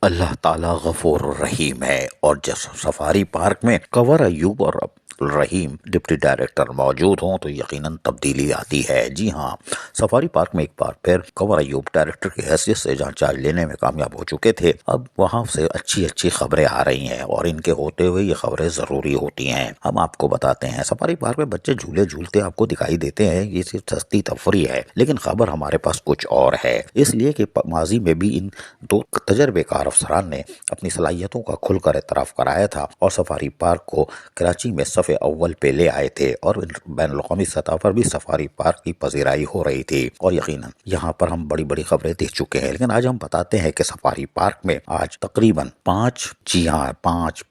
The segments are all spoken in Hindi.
अल्लाह ताला गफूर रहीम है। और जब सफारी पार्क में कंवर अयूब और रहीम डिप्टी डायरेक्टर मौजूद हों तो यकीनन तब्दीली आती है। जी हाँ, सफारी पार्क में एक बार फिर कंवर अयूब डायरेक्टर की हैसियत से जहाँ चार्ज लेने में कामयाब हो चुके थे, अब वहाँ से अच्छी अच्छी खबरें आ रही हैं और इनके होते हुए ये खबरें जरूरी होती हैं। हम आपको बताते हैं, सफारी पार्क में बच्चे झूले झूलते आपको दिखाई देते हैं, ये सिर्फ सस्ती तफरी है, लेकिन खबर हमारे पास कुछ और है। इसलिए कि माजी में भी इन दो तजर्बेकार अफसरान ने अपनी सलाहियतों का खुलकर एतराफ़ कराया था और सफारी पार्क को कराची में सफ़े अव्वल पे ले आए थे और बैनुल-अक़वामी सतह पर भी सफारी पार्क की पजीराई हो रही थी। और यकीनन यहाँ पर हम बड़ी बड़ी खबरें देख चुके हैं, लेकिन आज हम बताते हैं कि सफारी पार्क में आज तकरीबन 5, जी हाँ, 5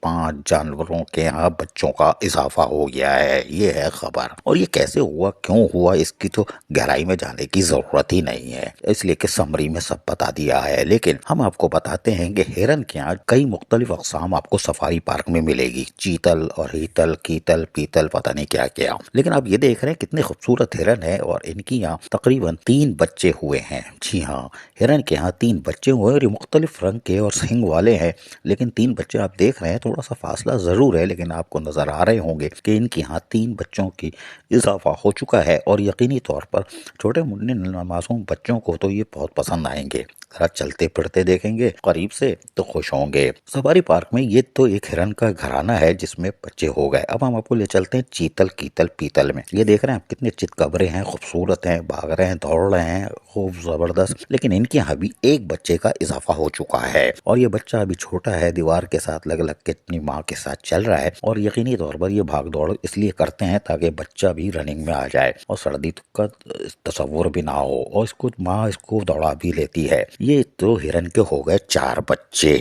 जानवरों के यहाँ बच्चों का इजाफा हो गया है। ये है खबर। और ये कैसे हुआ, क्यों हुआ, इसकी तो गहराई में जाने की जरूरत ही नहीं है, इसलिए कि समरी में सब बता दिया है। लेकिन हम आपको बताते हैं कि हिरन के यहाँ कई मुख्तलिफ अक़साम आपको सफारी पार्क में मिलेगी। चीतल और हीतल, कीतल, पीतल, पता नहीं क्या क्या। लेकिन आप ये देख रहे हैं कितने खूबसूरत हिरन है और इनकी यहाँ तकरीबन 3 बच्चे हुए हैं। जी हाँ, हिरन के यहाँ 3 बच्चे हुए और ये मुख्तलिफ रंग के और सींग वाले हैं, लेकिन 3 बच्चे आप देख रहे हैं, थोड़ा सा फासला जरूर है, लेकिन आपको नजर आ रहे होंगे कि इनके यहाँ 3 बच्चों की इजाफा हो चुका है और यकीनी तौर पर छोटे मुन्ने मासूम बच्चों को तो ये बहुत पसंद आएंगे। जरा चलते फिरते देखेंगे करीब से तो खुश होंगे। सफारी पार्क में ये तो एक हिरन का घराना है जिसमें बच्चे हो गए। अब हम आपको ले चलते हैं चीतल, कीतल, पीतल में। ये देख रहे हैं आप कितने चितकबरे हैं, खूबसूरत हैं, भाग रहे हैं, दौड़ रहे हैं, खूब जबरदस्त। लेकिन इनके यहाँ भी एक बच्चे का इजाफा हो चुका है और ये बच्चा अभी छोटा है, दीवार के साथ लग लग के अपनी माँ के साथ चल रहा है और यकीनी तौर पर ये भाग दौड़ इसलिए करते हैं ताकि बच्चा भी रनिंग में आ जाए और सर्दी का तस्वुर भी ना हो और इसको माँ इसको दौड़ा भी लेती है। ये तो हिरन के हो गए 4 बच्चे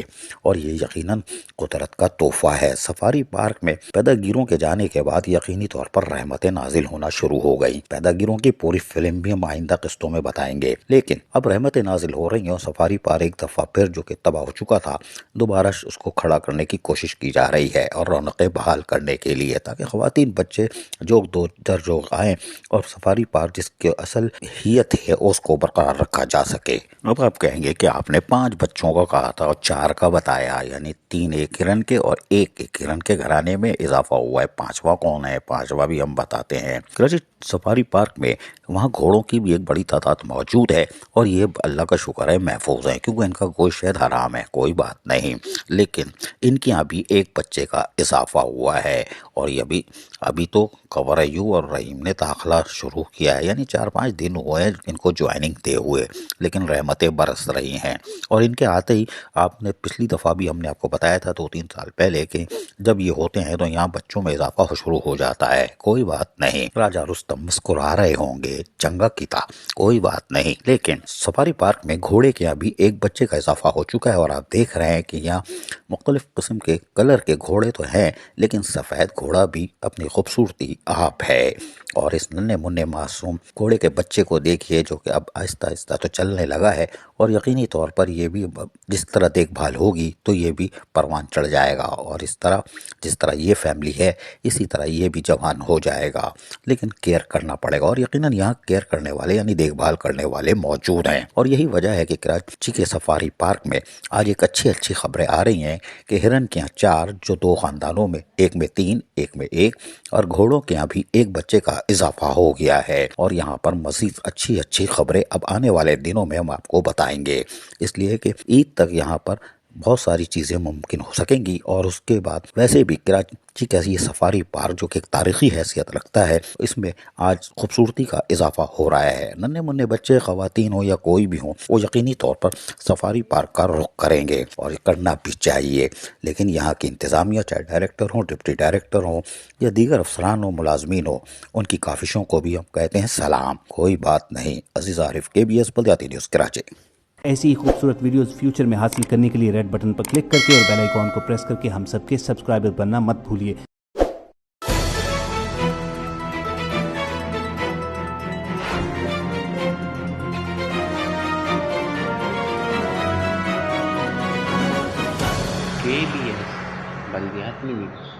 और ये यकीनन कुदरत का तोहफा है। सफारी पार्क में पैदागिरों के जाने के बाद यकीनी तौर पर रहमतें नाजिल होना शुरू हो गई। पैदागिरों की पूरी फिल्म भी हम आइंदा किस्तों में बताएंगे, लेकिन अब रहमतें नाजिल हो रही हैं और सफारी पार्क एक दफा फिर जो कि तबाह हो चुका था, दोबारा उसको खड़ा करने की कोशिश की जा रही है और रौनकें बहाल करने के लिए, ताकि खवातीन बच्चे जो दो दर जो आए और सफारी पार्क जिसकी असल हियत है उसको बरकरार रखा जा सके। अब आप कहेंगे कि आपने 5 बच्चों का कहा था और 4 का बताया, यानी 3 एक हिरन के और एक हिरन के घराने में इजाफा हुआ है। 5वां कौन है, 5वां भी हम बताते हैं। कराची सफारी पार्क में वहाँ घोड़ों की भी एक बड़ी तादाद मौजूद है और ये अल्लाह का शुक्र है महफूज है, क्योंकि इनका गोश्त शायद हराम है, कोई बात नहीं, लेकिन इनके यहाँ भी एक बच्चे का इजाफा हुआ है और ये भी अभी तो कंवर अयूब और रहीम ने दाखिला शुरू किया है, यानी 4-5 दिन हुए हैं इनको ज्वाइनिंग दे हुए, लेकिन रहमतें बरस रही हैं। और इनके आते ही आपने पिछली दफ़ा भी हमने आपको बताया था 2-3 साल पहले कि जब ये होते हैं तो यहाँ बच्चों में इजाफा शुरू हो जाता है। कोई बात नहीं, राजा रुस्तम मुस्कुरा रहे होंगे, चंगा की था, कोई बात नहीं। लेकिन सफारी पार्क में घोड़े के यहाँ भी एक बच्चे का इजाफा हो चुका है और आप देख रहे हैं कि यहाँ मुख्तलिफ किस्म के कलर के घोड़े तो हैं, लेकिन सफ़ेद घोड़ा भी अपनी खूबसूरती आप है। और इस नन्हे मुन्ने मासूम घोड़े के बच्चे को देखिए जो कि अब आहिस्ता आहिस्ता तो चलने लगा है और यकीनी तौर पर ये भी जिस तरह देखभाल होगी तो ये भी परवान चढ़ जाएगा और इस तरह जिस तरह ये फैमिली है इसी तरह ये भी जवान हो जाएगा, लेकिन केयर करना पड़ेगा और यकीनन यहाँ केयर करने वाले यानी देखभाल करने वाले मौजूद हैं। और यही वजह है कि कराची के सफारी पार्क में आज एक अच्छी खबरें आ रही हैं कि हिरन के यहाँ 4 जो 2 खानदानों में, एक में 3 एक में 1, और घोड़ों के यहाँ भी एक बच्चे का इजाफा हो गया है। और यहाँ पर मजीद अच्छी खबरें अब आने वाले दिनों में हम आपको बताएंगे, इसलिए कि ईद तक यहाँ पर बहुत सारी चीज़ें मुमकिन हो सकेंगी। और उसके बाद वैसे भी कराची का ये सफारी पार्क जो कि एक तारीखी हैसियत रखता है, इसमें आज खूबसूरती का इजाफा हो रहा है। नन्हे मुन्ने बच्चे, खवातीन हो या कोई भी हो, वो यकीनी तौर पर सफारी पार्क का रुख करेंगे और करना भी चाहिए। लेकिन यहाँ की इंतज़ामिया, चाहे डायरेक्टर हो, डिप्टी डायरेक्टर हो या दीगर अफसरान हो, मुलाजमीन हो, उनकी काविशों को भी हम कहते हैं सलाम। कोई बात नहीं। अजीज आरिफ, KBS बल्दियाती न्यूज़, कराची। ऐसी ही खूबसूरत वीडियोस फ्यूचर में हासिल करने के लिए रेड बटन पर क्लिक करके और बेल आइकॉन को प्रेस करके हम सबके सब्सक्राइबर बनना मत भूलिए। KBS बल्दियाती न्यूज़।